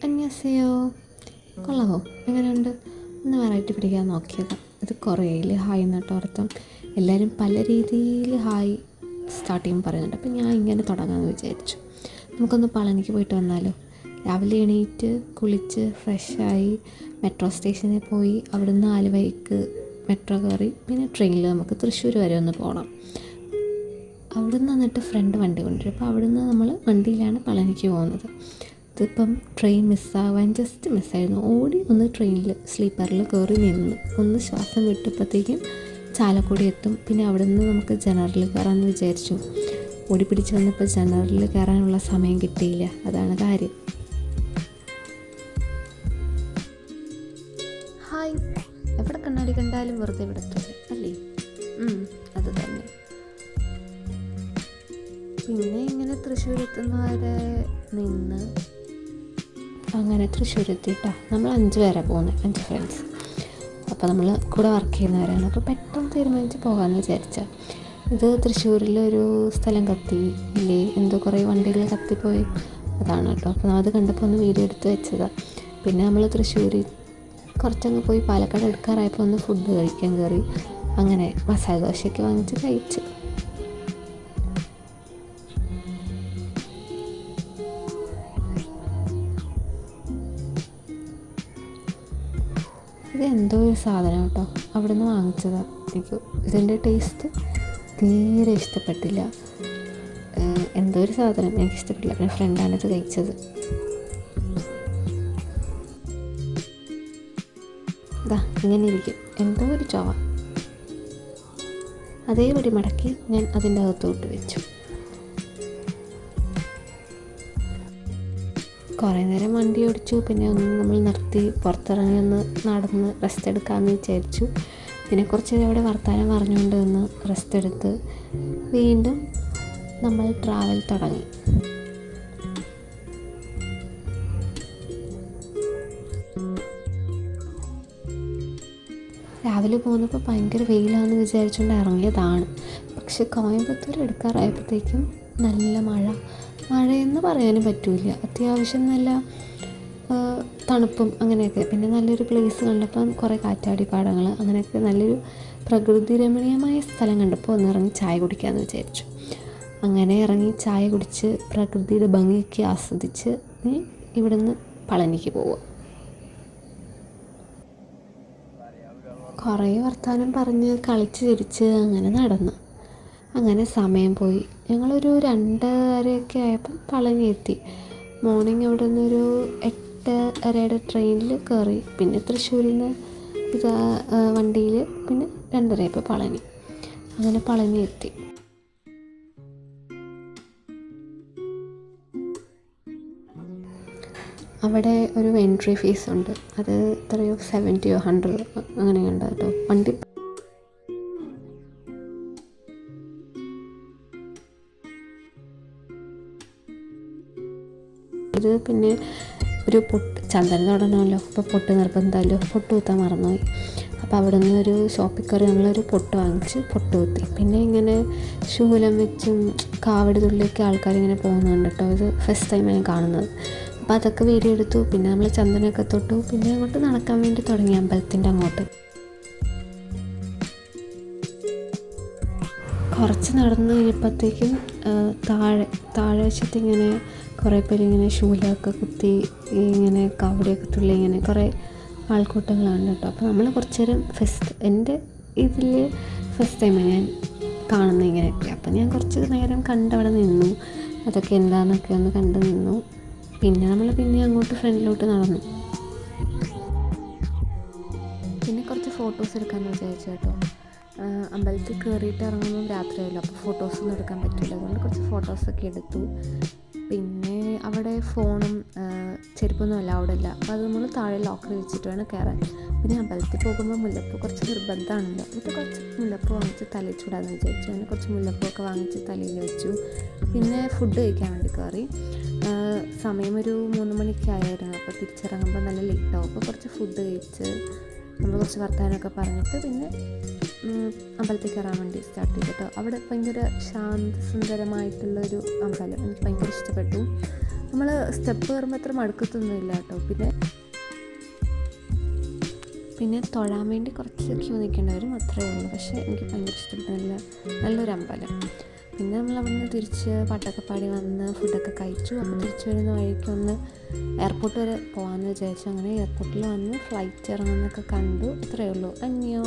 അന്യസയോ കൊള്ളാമോ, എങ്ങനെയുണ്ട്? ഒന്ന് വെറൈറ്റി പിടിക്കാൻ നോക്കിയതാണ്. ഇത് കുറേയിൽ ഹായ് എന്നിട്ട് അർത്ഥം. എല്ലാവരും പല രീതിയിൽ ഹായ് സ്റ്റാർട്ട് ചെയ്യുമ്പോൾ പറയുന്നുണ്ട്. അപ്പം ഞാൻ ഇങ്ങനെ തുടങ്ങാമെന്ന് വിചാരിച്ചു. നമുക്കൊന്ന് പളനിക്ക് പോയിട്ട് വന്നാലോ? രാവിലെ എണീറ്റ് കുളിച്ച് ഫ്രഷായി മെട്രോ സ്റ്റേഷനിൽ പോയി അവിടുന്ന് ആലുവയ്ക്ക് മെട്രോ കയറി പിന്നെ ട്രെയിനിൽ നമുക്ക് തൃശ്ശൂർ വരെ ഒന്ന് പോകണം. അവിടുന്ന് വന്നിട്ട് ഫ്രണ്ട് വണ്ടി കൊണ്ടുവരും. അപ്പോൾ അവിടുന്ന് നമ്മൾ വണ്ടിയിലാണ് പളനിക്ക് പോകുന്നത്. ഇതിപ്പം ട്രെയിൻ മിസ്സാവാൻ ജസ്റ്റ് മിസ്സായിരുന്നു. ഓടി ഒന്ന് ട്രെയിനിൽ സ്ലീപ്പറിൽ കയറി നിന്ന് ഒന്ന് ശ്വാസം വിട്ടപ്പോഴത്തേക്കും ചാലക്കുടി എത്തും. പിന്നെ അവിടെ നിന്ന് നമുക്ക് ജനറലിൽ കയറാമെന്ന് വിചാരിച്ചു. ഓടി പിടിച്ച് വന്നപ്പോൾ ജനറലിൽ കയറാനുള്ള സമയം കിട്ടിയില്ല. അതാണ് കാര്യം. ഹായ്, എവിടെ കണ്ണാടി കണ്ടാലും വെറുതെ വിടത്തില്ല അല്ലേ? അത് തന്നെ. പിന്നെ ഇങ്ങനെ തൃശ്ശൂർ എത്തുന്നവരെ നിന്ന് അങ്ങനെ തൃശ്ശൂർ എത്തിയിട്ടാ. നമ്മൾ 5 പേരെ പോകുന്നത്, 5 ഫ്രണ്ട്സ്. അപ്പോൾ നമ്മൾ കൂടെ വർക്ക് ചെയ്യുന്നവരാണ്. അപ്പോൾ പെട്ടെന്ന് തീരുമാനിച്ച് പോകാമെന്ന് വിചാരിച്ചാൽ ഇത് തൃശ്ശൂരിലൊരു സ്ഥലം കത്തി ഇല്ലേ, എന്തോ കുറേ വണ്ടികൾ കത്തിപ്പോയി, അതാണ് കേട്ടോ. അപ്പോൾ അത് കണ്ടപ്പോൾ ഒന്ന് വീഡിയോ എടുത്ത് വെച്ചതാണ്. പിന്നെ നമ്മൾ തൃശ്ശൂർ കുറച്ചങ്ങ് പോയി പാലക്കാട് എടുക്കാറായപ്പോൾ ഒന്ന് ഫുഡ് കഴിക്കാൻ കയറി. അങ്ങനെ മസാല ദോശയ്ക്ക് വാങ്ങിച്ച് കഴിച്ചു. ഇത് എന്തോ ഒരു സാധനം കേട്ടോ, അവിടെ നിന്ന് വാങ്ങിച്ചതാണ്. എനിക്ക് ഇതിൻ്റെ ടേസ്റ്റ് തീരെ ഇഷ്ടപ്പെട്ടില്ല. എന്തോ ഒരു സാധനം എനിക്കിഷ്ടപ്പെട്ടില്ല. പിന്നെ ഫ്രണ്ടാണ് ഇത് കഴിച്ചത്. ഇതാ ഇങ്ങനെ ഇരിക്കും, എന്തോ ഒരു ചൊവ. അതേപടി മടക്കി ഞാൻ അതിൻ്റെ അകത്തോട്ട് വെച്ചു. കുറേ നേരം വണ്ടി ഓടിച്ചു. പിന്നെ ഒന്ന് നമ്മൾ നിർത്തി പുറത്തിറങ്ങി ഒന്ന് നടന്ന് റെസ്റ്റ് എടുക്കാമെന്ന് വിചാരിച്ചു. പിന്നെ കുറച്ച് നേരം അവിടെ വർത്തമാനം പറഞ്ഞുകൊണ്ട് നിന്ന് റെസ്റ്റ് എടുത്ത് വീണ്ടും നമ്മൾ ട്രാവൽ തുടങ്ങി. രാവിലെ പോകുന്നപ്പോൾ ഭയങ്കര വെയിലാണെന്ന് വിചാരിച്ചുകൊണ്ട് ഇറങ്ങിയതാണ്. പക്ഷെ കോയമ്പത്തൂർ എടുക്കാറായപ്പോഴത്തേക്കും നല്ല മഴയെന്ന് പറയാനും പറ്റില്ല. അത്യാവശ്യം നല്ല തണുപ്പും അങ്ങനെയൊക്കെ. പിന്നെ നല്ലൊരു പ്ലേസ് കണ്ടപ്പം കുറേ കാറ്റാടി പാടങ്ങൾ അങ്ങനെയൊക്കെ നല്ലൊരു പ്രകൃതി രമണീയമായ സ്ഥലം കണ്ടപ്പോൾ ഒന്ന് ഇറങ്ങി ചായ കുടിക്കാമെന്ന് വിചാരിച്ചു. അങ്ങനെ ഇറങ്ങി ചായ കുടിച്ച് പ്രകൃതിയുടെ ഭംഗിയൊക്കെ ആസ്വദിച്ച് ഇവിടുന്ന് പളനിക്ക് പോവുക. കുറേ വർത്തമാനം പറഞ്ഞ് കളിച്ച് ചിരിച്ച് അങ്ങനെ നടന്നു. അങ്ങനെ സമയം പോയി. ഞങ്ങളൊരു 2:30 ആയപ്പം പളനി എത്തി. മോർണിംഗ് അവിടെ നിന്നൊരു 8:30 ട്രെയിനിൽ കയറി. പിന്നെ തൃശ്ശൂരിൽ നിന്ന് വണ്ടിയിൽ പിന്നെ 2:30 ആയപ്പോൾ പളനി. അങ്ങനെ പളനി എത്തി. അവിടെ ഒരു എൻട്രി ഫീസ് ഉണ്ട്. അത് എത്രയോ 70 or 100 അങ്ങനെയുണ്ട് കേട്ടോ. വണ്ടി ഇത് പിന്നെ ഒരു ചന്ദനം തൊടണമല്ലോ, അപ്പോൾ പൊട്ട് നിർബന്ധമല്ലോ. പൊട്ട് കുത്താൻ മറന്നുപോയി. അപ്പോൾ അവിടെ നിന്ന് ഒരു ഷോപ്പിൽ കയറി നമ്മളൊരു പൊട്ട് വാങ്ങിച്ച് പൊട്ട് കുത്തി. പിന്നെ ഇങ്ങനെ ശൂലം വെച്ചും കാവടി തുള്ളിയൊക്കെ ആൾക്കാരിങ്ങനെ പോകുന്നുണ്ട് കേട്ടോ. ഇത് ഫസ്റ്റ് ടൈം ഞാൻ കാണുന്നത്. അപ്പോൾ അതൊക്കെ വീഡിയോ എടുത്തു. പിന്നെ നമ്മൾ ചന്ദനമൊക്കെ തൊട്ടു. പിന്നെ അങ്ങോട്ട് നടക്കാൻ വേണ്ടി തുടങ്ങി അമ്പലത്തിൻ്റെ അങ്ങോട്ട്. കുറച്ച് നടന്ന് കഴിഞ്ഞപ്പോഴത്തേക്കും താഴെ വശത്ത് ഇങ്ങനെ കുറേ പേര് ഇങ്ങനെ ശൂലമൊക്കെ കുത്തി ഇങ്ങനെ കാവടിയൊക്കെ തുള്ളി ഇങ്ങനെ കുറേ ആൾക്കൂട്ടങ്ങളാണ് കേട്ടോ. അപ്പോൾ നമ്മൾ കുറച്ച് നേരം എൻ്റെ ഇതിൽ ഫസ്റ്റ് ടൈമാണ് ഞാൻ കാണുന്നത് ഇങ്ങനെയൊക്കെ. അപ്പോൾ ഞാൻ കുറച്ച് നേരം കണ്ടവിടെ നിന്നു. അതൊക്കെ എന്താണെന്നൊക്കെ ഒന്ന് കണ്ടു നിന്നു. പിന്നെ നമ്മൾ അങ്ങോട്ട് ഫ്രണ്ടിലോട്ട് നടന്നു. പിന്നെ കുറച്ച് ഫോട്ടോസ് എടുക്കാമെന്ന് വിചാരിച്ചു കേട്ടോ. അമ്പലത്തിൽ കയറിയിട്ട് ഇറങ്ങുമ്പോൾ രാത്രിയായല്ലോ, അപ്പോൾ ഫോട്ടോസൊന്നും എടുക്കാൻ പറ്റില്ല. അതുകൊണ്ട് കുറച്ച് ഫോട്ടോസൊക്കെ എടുത്തു. പിന്നെ അവിടെ ഫോണും ചെരുപ്പൊന്നും അലൗഡ് അല്ല. അപ്പോൾ അത് നമ്മൾ താഴെ ലോക്കർ വെച്ചിട്ട് വേണം കയറാൻ. പിന്നെ അമ്പലത്തിൽ പോകുമ്പോൾ മുല്ലപ്പൂ കുറച്ച് നിർബന്ധമാണല്ലോ. എന്നിട്ട് കുറച്ച് മുല്ലപ്പൂ വാങ്ങിച്ച് തലയിൽ ചൂടാന്ന് വിചാരിച്ചു. അങ്ങനെ കുറച്ച് മുല്ലപ്പൂവൊക്കെ വാങ്ങിച്ച് തലയിൽ വെച്ചു. പിന്നെ ഫുഡ് കഴിക്കാൻ വേണ്ടി കയറി. സമയം ഒരു 3 മണിക്ക് ആയിരുന്നു. അപ്പോൾ തിരിച്ചിറങ്ങുമ്പോൾ നല്ല ലേറ്റാവും. അപ്പോൾ കുറച്ച് ഫുഡ് കഴിച്ച് നമ്മൾ കുറച്ച് വർത്തമാനമൊക്കെ പറഞ്ഞിട്ട് പിന്നെ അമ്പലത്തിൽ കയറാൻ വേണ്ടി സ്റ്റാർട്ട് ചെയ്തിട്ടോ. അവിടെ ഭയങ്കര ശാന്തസുന്ദരമായിട്ടുള്ളൊരു അമ്പലം, എനിക്ക് ഭയങ്കര ഇഷ്ടപ്പെട്ടു. നമ്മൾ സ്റ്റെപ്പ് കയറുമ്പോൾ അത്ര മടുക്കത്തൊന്നുമില്ല കേട്ടോ. പിന്നെ തൊഴാൻ വേണ്ടി കുറച്ച് ക്യൂ നിൽക്കേണ്ടി വരും, അത്രയേ ഉള്ളൂ. പക്ഷേ എനിക്ക് ഭയങ്കര ഇഷ്ടപ്പെട്ട നല്ലൊരു അമ്പലം. പിന്നെ നമ്മൾ അവിടെ നിന്ന് തിരിച്ച് പാട്ടൊക്കെ പാടി വന്ന് ഫുഡൊക്കെ കഴിച്ചു. അപ്പോൾ തിരിച്ച് വരുന്ന വഴിക്കൊന്ന് എയർപോർട്ട് വരെ പോകാമെന്ന് വിചാരിച്ചു. അങ്ങനെ എയർപോർട്ടിൽ വന്ന് ഫ്ലൈറ്റ് ഇറങ്ങുന്നൊക്കെ കണ്ടു. ഇത്രയേ ഉള്ളൂ. അന്യോ.